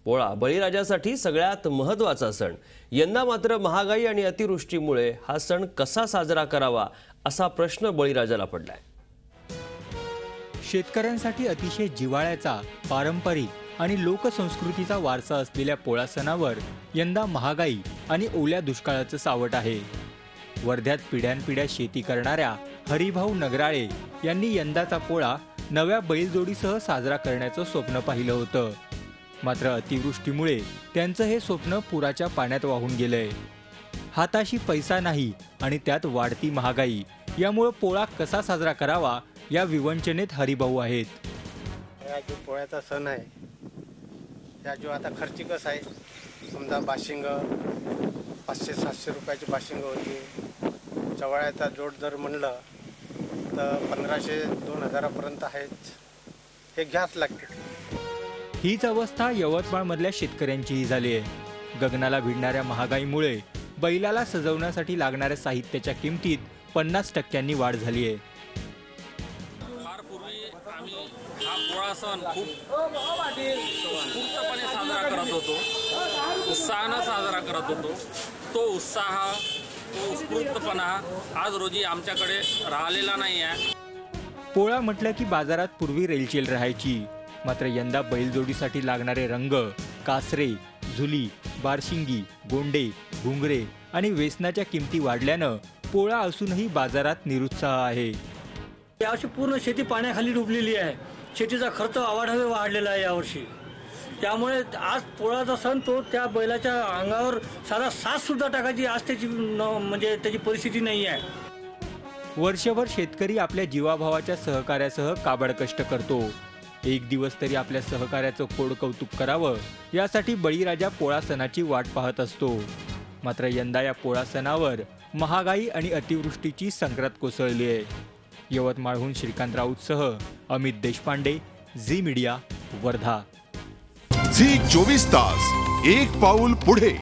पोळा बळीराजासाठी सगळ्यात महत्त्वाचा सण। यंदा मात्र महागाई आणि अतिवृष्टीमुळे हा सण कसा साजरा करावा असा प्रश्न बळीराजाला पडलाय। शेतकऱ्यांसाठी अतिशय जिव्हाळ्याचा, पारंपरिक आणि लोकसंस्कृतीचा वारसा असलेल्या पोळा सणावर यंदा महागाई आणि ओल्या दुष्काळाचं सावट आहे। वर्ध्यात पिढ्यानपिढ्या शेती करणाऱ्या हरिभाऊ नगराळे यांनी यंदाचा पोळा नव्या बैलजोडीसह साजरा करण्याचं स्वप्न पाहिलं होतं। मात्र अतिवृष्टीमुळे त्यांचं हे स्वप्न पुराच्या पाण्यात वाहून गेलंय। हाताशी पैसा नाही आणि त्यात वाढती महागाई, यामुळे पोळा कसा साजरा करावा या विवंचनेत हरिभाऊ आहेत। या जो पोळ्याचा सण आहे, या जो आता खर्चिकच आहे, समजा बाशिंग 500-700 रुपयाची बाशिंग होती। चवळ्याचा जोड जर म्हणलं तर 1500-2000 पर्यंत आहेत, हे घ्याच लागते। हीच अवस्था यवतमाळमधल्या शेतकऱ्यांचीही झाली आहे। गगनाला भिडणाऱ्या महागाईमुळे बैलाला सजवण्यासाठी लागणाऱ्या साहित्याच्या किमतीत 50% वाढ झाली आहे। फार पूर्वी आम्ही हा पोळा सण खूप उत्स्फूर्तपणे साजरा करत होतो, उत्साहानं साजरा करत होतो। तो उत्साह, तो उत्स्फूर्तपणा आज रोजी आमच्याकडे राहिलेला नाही आहे। पोळा म्हटलं की बाजारात पूर्वी रेलचेल राहायची, मात्र यंदा बैलजोडीसाठी लागणारे रंग, कासरे, झुली, बारशिंगी, गोंडे, घुंगरे आणि वेसनाच्या किमती वाढल्यानं पोळा असूनही बाजारात निरुत्साह आहे। यावर्षी पूर्ण शेती पाण्याखाली डुबलेली आहे। शेतीचा खर्च अवाढव्य वाढलेला आहे यावर्षी। त्यामुळे आज पोळाचा सण तो त्या बैलाच्या अंगावर साधा साथ सुद्धा टाकायची आज त्याची म्हणजे त्याची परिस्थिती नाही आहे। वर्षभर शेतकरी आपल्या जीवाभावाच्या सहकार्यासह काबाड कष्ट करतो। एक दिवस तरी आपल्या सहकार्याचं कोड कौतुक करावं यासाठी बळीराजा पोळा सणाची वाट पाहत असतो। मात्र यंदा या पोळा सणावर महागाई आणि अतिवृष्टीची संक्रांत कोसळली आहे। यवतमाळहून श्रीकांत राऊतसह अमित देशपांडे, झी मीडिया, वर्धा। झी 24 तास, एक पाऊल पुढे।